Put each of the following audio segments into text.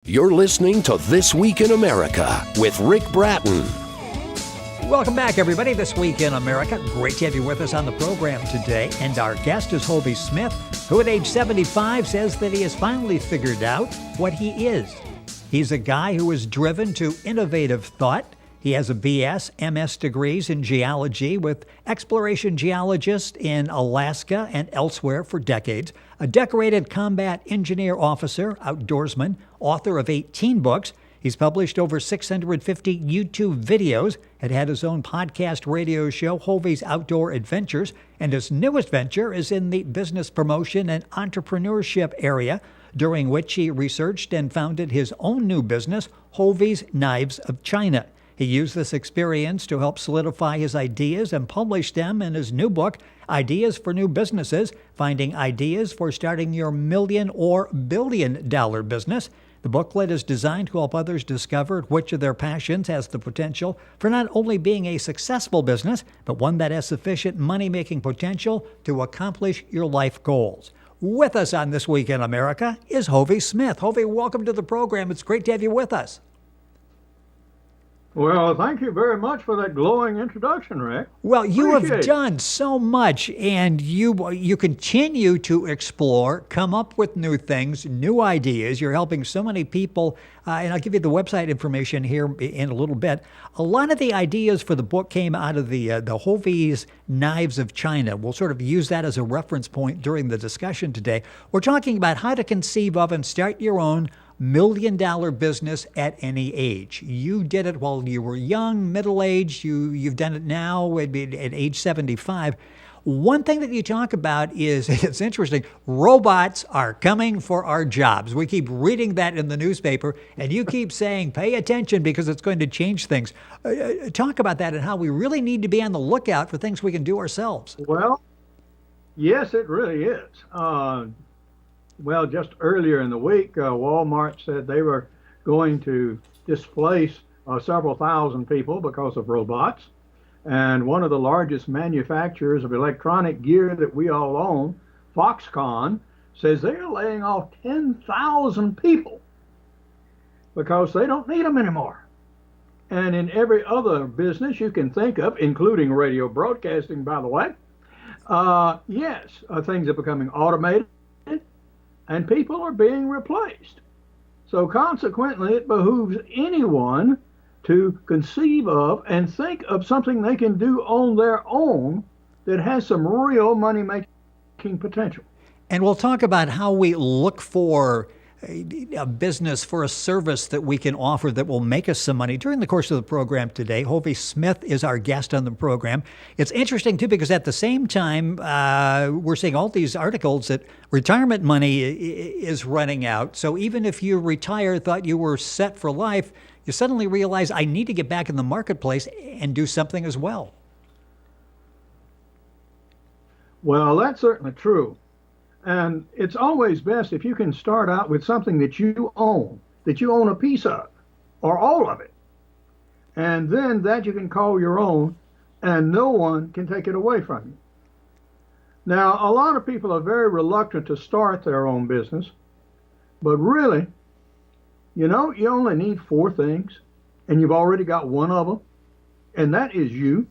You're listening to This Week in America with Rick Bratton. Welcome back, everybody. This Week in America. Great to have you with us on the program today. And our guest is Hovey Smith, who at age 75 says that he has finally figured out what he is. He's a guy who is driven to innovative thought. He has a BS, MS degrees in geology with exploration geologist in Alaska and elsewhere for decades, a decorated combat engineer officer, outdoorsman, author of 18 books. He's published over 650 YouTube videos and had his own podcast radio show, Hovey's Outdoor Adventures, and his newest venture is in the business promotion and entrepreneurship area, during which he researched and founded his own new business, Hovey's Knives of China. He used this experience to help solidify his ideas and publish them in his new book, Ideas for New Businesses, Finding Ideas for Starting Your Million or Billion Dollar Business. The booklet is designed to help others discover which of their passions has the potential for not only being a successful business, but one that has sufficient money-making potential to accomplish your life goals. With us on This Week in America is Hovey Smith. Hovey, welcome to the program. It's great to have you with us. Well, thank you very much for that glowing introduction, Rick. Well, you have done so much, and you continue to explore, come up with new things, new ideas. You're helping so many people, and I'll give you the website information here in a little bit. A lot of the ideas for the book came out of the Hovey's Knives of China. We'll sort of use that as a reference point during the discussion today. We're talking about how to conceive of and start your own million-dollar business at any age. You did it while you were young, middle-aged. You've done it now at age 75. One thing that you talk about is, it's interesting, robots are coming for our jobs. We keep reading that in the newspaper, and you keep saying, pay attention because it's going to change things. Talk about that and how we really need to be on the lookout for things we can do ourselves. Well, yes, it really is. Well, just earlier in the week, Walmart said they were going to displace several thousand people because of robots. And one of the largest manufacturers of electronic gear that we all own, Foxconn, says they're laying off 10,000 people because they don't need them anymore. And in every other business you can think of, including radio broadcasting, by the way, things are becoming automated, and people are being replaced. So consequently, it behooves anyone to conceive of and think of something they can do on their own that has some real money-making potential. And we'll talk about how we look for a business, for a service that we can offer that will make us some money during the course of the program today. Hovey Smith is our guest on the program. It's interesting, too, because at the same time, we're seeing all these articles that retirement money is running out. So even if you retire, thought you were set for life, you suddenly realize, I need to get back in the marketplace and do something as well. Well, that's certainly true. And it's always best if you can start out with something that you own a piece of, or all of it. And then that you can call your own, and no one can take it away from you. Now, a lot of people are very reluctant to start their own business, but really, you only need 4 things, and you've already got one of them, and that is you.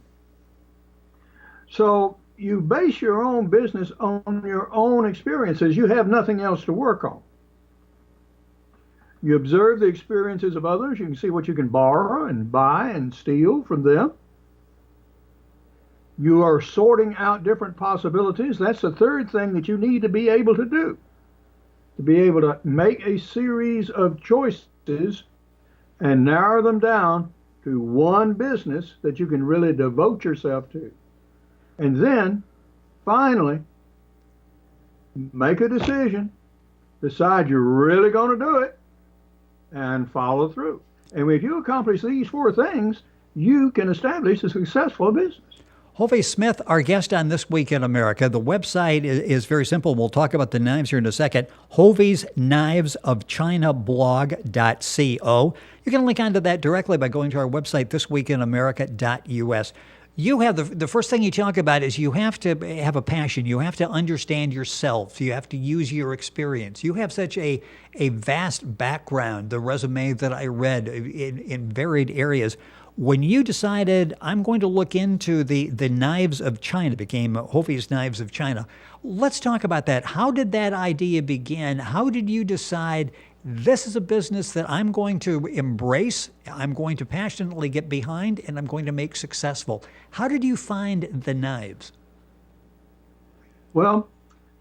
So you base your own business on your own experiences. You have nothing else to work on. You observe the experiences of others. You can see what you can borrow and buy and steal from them. You are sorting out different possibilities. That's the third thing that you need to be able to do, to be able to make a series of choices and narrow them down to one business that you can really devote yourself to. And then, finally, make a decision, decide you're really going to do it, and follow through. And if you accomplish these 4 things, you can establish a successful business. Hovey Smith, our guest on This Week in America. The website is very simple. We'll talk about the knives here in a second. Hovey's Knives of China blog.co. You can link onto that directly by going to our website, thisweekinamerica.us. You have the first thing you talk about is you have to have a passion. You have to understand yourself. You have to use your experience. You have such a vast background, the resume that I read in varied areas. When you decided, I'm going to look into the Knives of China, became Hovey's Knives of China, let's talk about that. How did that idea begin? How did you decide this is a business that I'm going to embrace, I'm going to passionately get behind, and I'm going to make successful? How did you find the knives? Well,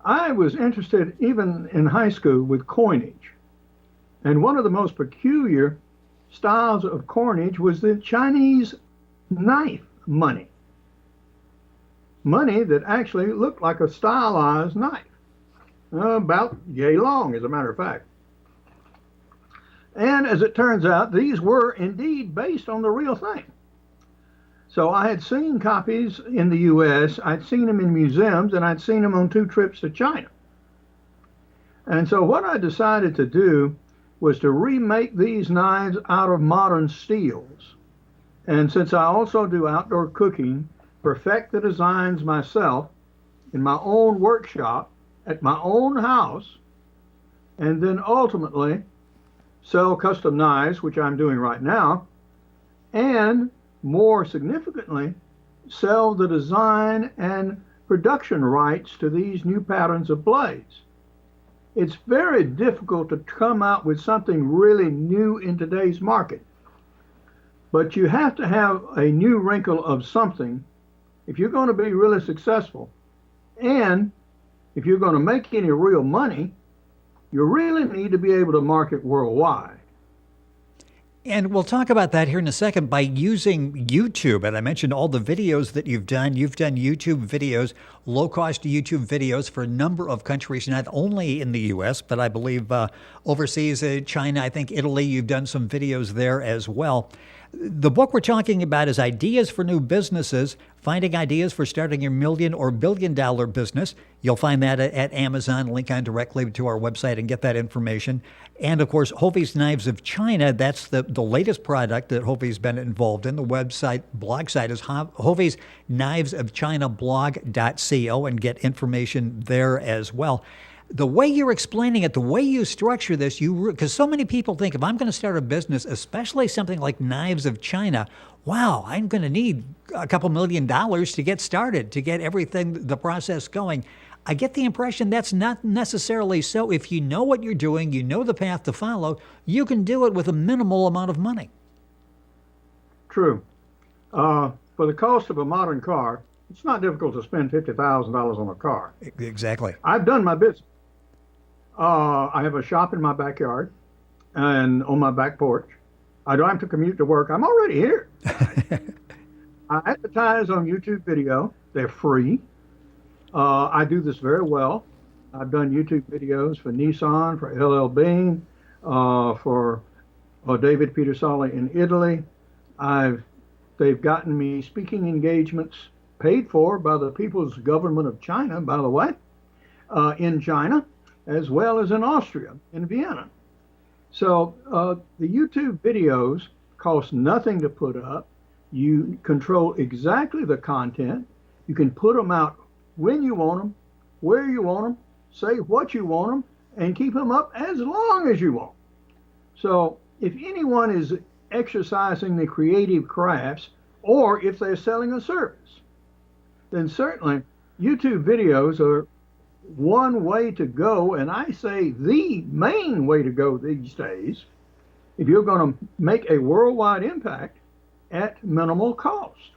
I was interested even in high school with coinage. And one of the most peculiar styles of coinage was the Chinese knife money. Money that actually looked like a stylized knife, about yay long, as a matter of fact. And as it turns out, these were indeed based on the real thing. So I had seen copies in the U.S., I'd seen them in museums, and I'd seen them on 2 trips to China. And so what I decided to do was to remake these knives out of modern steels. And since I also do outdoor cooking, perfect the designs myself in my own workshop, at my own house, and then ultimately sell custom knives, which I'm doing right now, and more significantly, sell the design and production rights to these new patterns of blades. It's very difficult to come out with something really new in today's market, but you have to have a new wrinkle of something if you're going to be really successful. And if you're going to make any real money, you really need to be able to market worldwide. And we'll talk about that here in a second by using YouTube. And I mentioned all the videos that you've done. You've done YouTube videos, low-cost YouTube videos for a number of countries, not only in the U.S., but I believe overseas, China, I think Italy, you've done some videos there as well. The book we're talking about is Ideas for New Businesses, Finding Ideas for Starting Your $1 or $1 billion business. You'll find that at Amazon, link on directly to our website and get that information. And of course, Hovey's Knives of China, that's the latest product that Hovey's been involved in. The blog site is Hovey's Knives of China blog.co, and get information there as well. The way you're explaining it, the way you structure this, because so many people think if I'm going to start a business, especially something like Knives of China, wow, I'm going to need a couple $1 million to get started, to get everything, the process going. I get the impression that's not necessarily so. If you know what you're doing, you know the path to follow, you can do it with a minimal amount of money. True. For the cost of a modern car, it's not difficult to spend $50,000 on a car. Exactly. I've done my business. I have a shop in my backyard and on my back porch. I don't have to commute to work. I'm already here. I advertise on YouTube video. They're free. I do this very well. I've done YouTube videos for Nissan, for LL Bean, for David Pietersoli in Italy. They've gotten me speaking engagements paid for by the People's Government of China, by the way, in China, as well as in Austria, in Vienna. So the YouTube videos cost nothing to put up. You control exactly the content. You can put them out when you want them, where you want them, say what you want them, and keep them up as long as you want. So if anyone is exercising the creative crafts, or if they're selling a service, then certainly YouTube videos are one way to go, and I say the main way to go these days, if you're going to make a worldwide impact at minimal cost.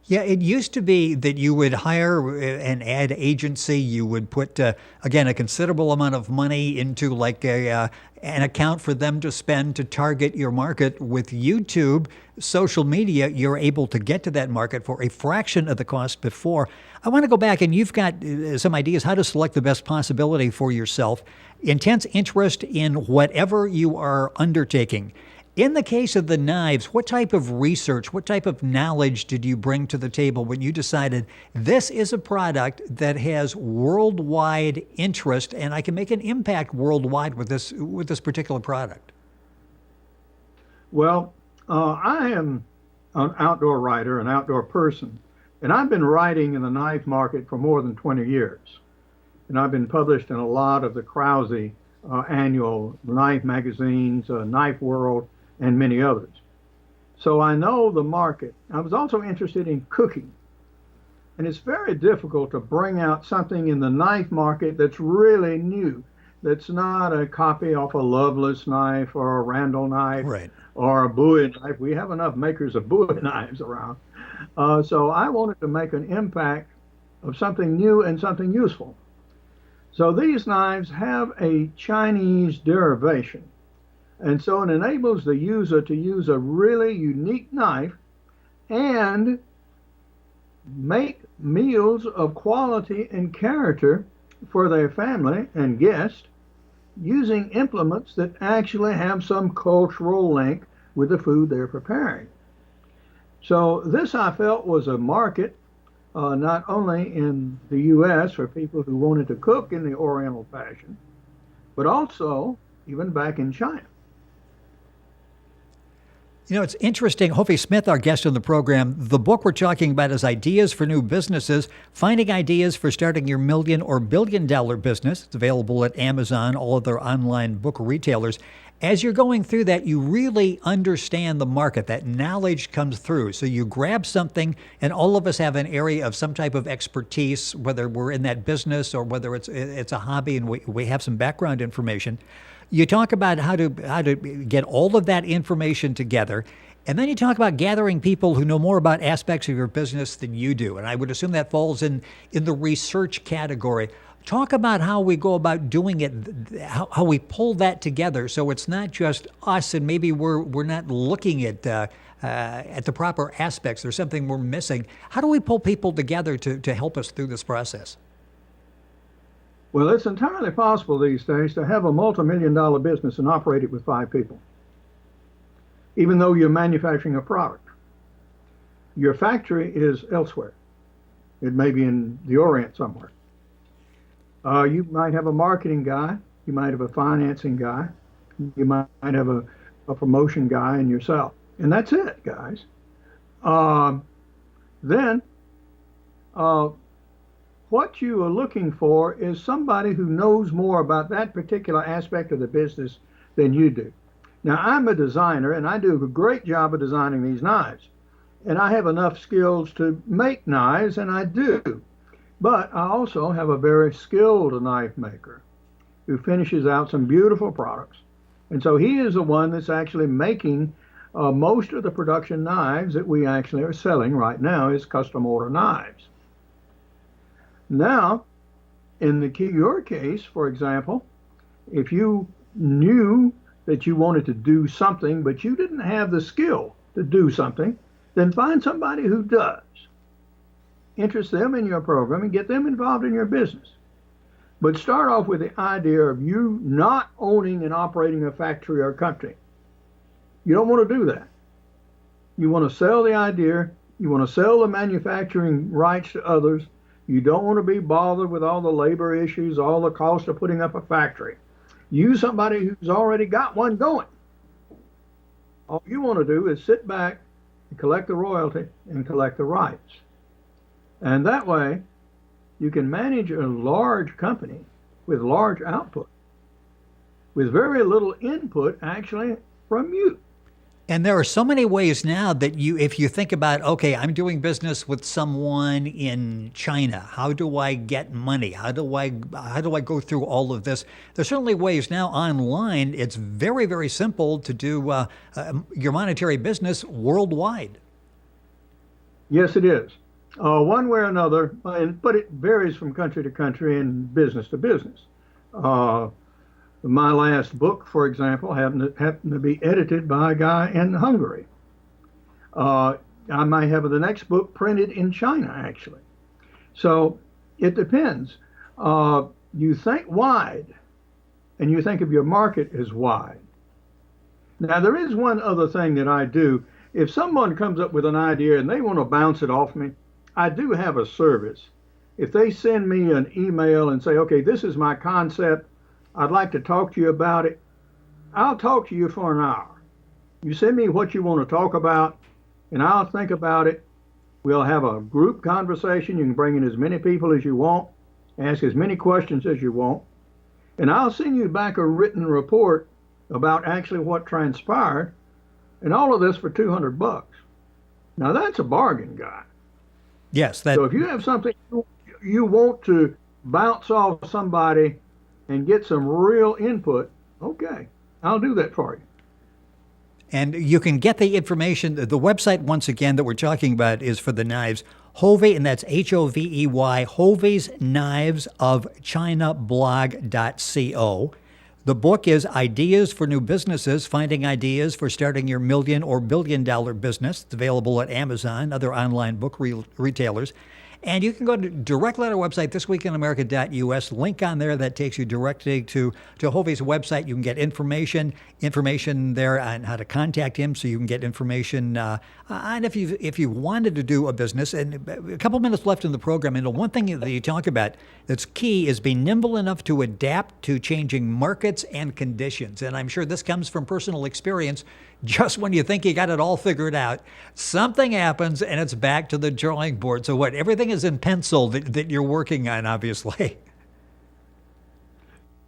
Yeah, it used to be that you would hire an ad agency. You would put, again, a considerable amount of money into like an account for them to spend to target your market. With YouTube, social media, you're able to get to that market for a fraction of the cost before. I want to go back, and you've got some ideas how to select the best possibility for yourself. Intense interest in whatever you are undertaking. In the case of the knives, what type of research, what type of knowledge did you bring to the table when you decided this is a product that has worldwide interest and I can make an impact worldwide with this particular product? Well, I am an outdoor writer, an outdoor person. And I've been writing in the knife market for more than 20 years. And I've been published in a lot of the Krause annual knife magazines, Knife World, and many others. So I know the market. I was also interested in cooking. And it's very difficult to bring out something in the knife market that's really new, that's not a copy off a Loveless knife or a Randall knife, Right. or a Bowie knife. We have enough makers of Bowie knives around. So I wanted to make an impact of something new and something useful. So these knives have a Chinese derivation. And so it enables the user to use a really unique knife and make meals of quality and character for their family and guests using implements that actually have some cultural link with the food they're preparing. So this, I felt, was a market not only in the U.S. for people who wanted to cook in the Oriental fashion, but also even back in China. You know, it's interesting. Hovie Smith, our guest on the program, the book we're talking about is Ideas for New Businesses, Finding Ideas for Starting Your $1 or $1 billion business. It's available at Amazon, all other online book retailers. As you're going through that, you really understand the market. That knowledge comes through. So you grab something, and all of us have an area of some type of expertise, whether we're in that business or whether it's a hobby and we have some background information. You talk about how to get all of that information together, and then you talk about gathering people who know more about aspects of your business than you do. And I would assume that falls in the research category. Talk about how we go about doing it, how we pull that together, so it's not just us, and maybe we're not looking at the proper aspects. There's something we're missing. How do we pull people together to help us through this process? Well, it's entirely possible these days to have a multi-million-dollar business and operate it with 5 people, even though you're manufacturing a product. Your factory is elsewhere. It may be in the Orient somewhere. You might have a marketing guy. You might have a financing guy. You might have a promotion guy and yourself. And that's it, guys. Then what you are looking for is somebody who knows more about that particular aspect of the business than you do. Now, I'm a designer, and I do a great job of designing these knives. And I have enough skills to make knives, and I do. But I also have a very skilled knife maker who finishes out some beautiful products. And so he is the one that's actually making most of the production knives that we actually are selling right now is custom order knives. Now, in your case, for example, if you knew that you wanted to do something, but you didn't have the skill to do something, then find somebody who does. Interest them in your program and get them involved in your business. But start off with the idea of you not owning and operating a factory or company. You don't want to do that. You want to sell the idea. You want to sell the manufacturing rights to others. You don't want to be bothered with all the labor issues, all the cost of putting up a factory. Use somebody who's already got one going. All you want to do is sit back and collect the royalty and collect the rights. And that way, you can manage a large company with large output, with very little input actually from you. And there are so many ways now that if you think about, okay, I'm doing business with someone in China. How do I get money? How do I go through all of this? There's certainly ways now online. It's very, very simple to do your monetary business worldwide. Yes, it is. One way or another, but it varies from country to country and business to business. My last book, for example, happened to be edited by a guy in Hungary. I might have the next book printed in China, actually. So it depends. You think wide, and you think of your market as wide. Now, there is one other thing that I do. If someone comes up with an idea and they want to bounce it off me, I do have a service. If they send me an email and say, okay, this is my concept, I'd like to talk to you about it, I'll talk to you for an hour. You send me what you want to talk about, and I'll think about it. We'll have a group conversation. You can bring in as many people as you want, ask as many questions as you want, and I'll send you back a written report about actually what transpired, and all of this for $200. Now that's a bargain, guy. Yes, So if you have something you want to bounce off somebody and get some real input, okay, I'll do that for you. and you can get the information. The website, once again, that we're talking about is for the knives. Hovey, and that's Hovey, Hovey's Knives of China blog.co. The book is Ideas for New Businesses, Finding Ideas for Starting Your Million or Billion Dollar Business. It's available at Amazon, other online book retailers. And you can go directly to our website, thisweekinamerica.us. Link on there that takes you directly to Hovey's website. You can get information there on how to contact him, so you can get information on if you wanted to do a business. And a couple minutes left in the program. And the one thing that you talk about that's key is being nimble enough to adapt to changing markets and conditions. And I'm sure this comes from personal experience. Just when you think you got it all figured out, something happens and it's back to the drawing board. So what? Everything is in pencil that you're working on, obviously.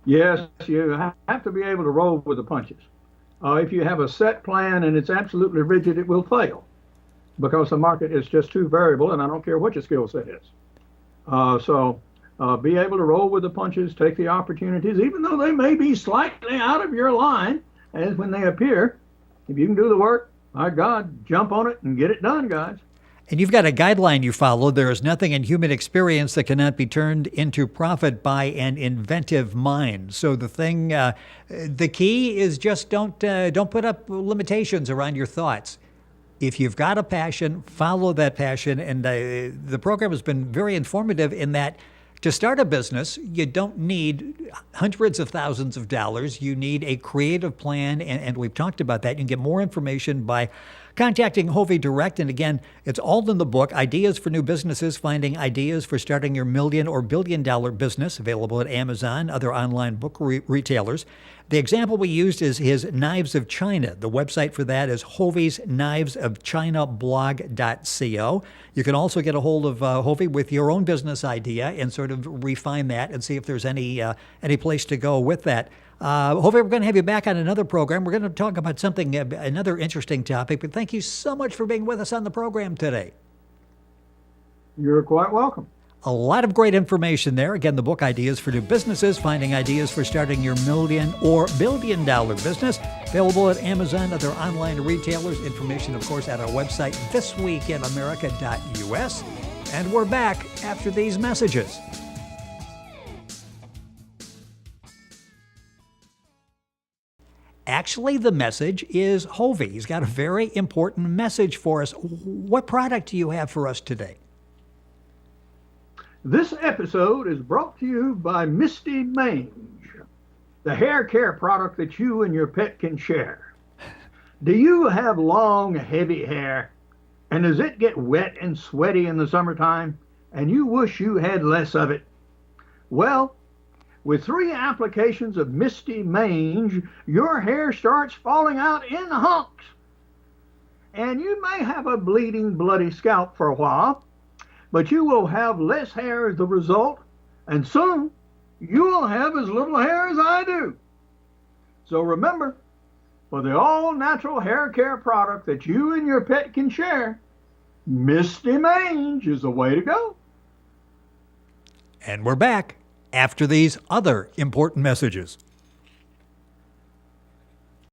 Yes, you have to be able to roll with the punches. If you have a set plan and it's absolutely rigid, it will fail because the market is just too variable, and I don't care what your skill set is. So be able to roll with the punches, take the opportunities, even though they may be slightly out of your line, as when they appear. If you can do the work, my God, jump on it and get it done, guys. And you've got a guideline you follow. There is nothing in human experience that cannot be turned into profit by an inventive mind. So the key is just don't put up limitations around your thoughts. If you've got a passion, follow that passion. And the program has been very informative in that to start a business, you don't need hundreds of thousands of dollars. You need a creative plan, and we've talked about that. You can get more information by contacting Hovey direct. And again, it's all in the book, Ideas for New Businesses, Finding Ideas for Starting Your Million or Billion Dollar Business, available at Amazon, other online book retailers. The example we used is his Knives of China. The website for that is Hovey's Knives of China blog.co. You can also get a hold of Hovey with your own business idea and sort of refine that and see if there's any place to go with that. Hovey, we're going to have you back on another program. We're going to talk about something, another interesting topic, but thank you so much for being with us on the program today. You're quite welcome. A lot of great information there. Again, the book, Ideas for New Businesses, Finding Ideas for Starting Your Million or Billion Dollar Business, available at Amazon, other online retailers. Information, of course, at our website, thisweekinamerica.us. And we're back after these messages. Actually, the message is Hovey. He's got a very important message for us. What product do you have for us today? This episode is brought to you by Misty Mange, the hair care product that you and your pet can share. Do you have long, heavy hair? And does it get wet and sweaty in the summertime? And you wish you had less of it? Well, with 3 applications of Misty Mange, your hair starts falling out in hunks. And you may have a bleeding, bloody scalp for a while, but you will have less hair as the result, and soon you will have as little hair as I do. So remember, for the all-natural hair care product that you and your pet can share, Misty Mange is the way to go. And we're back after these other important messages.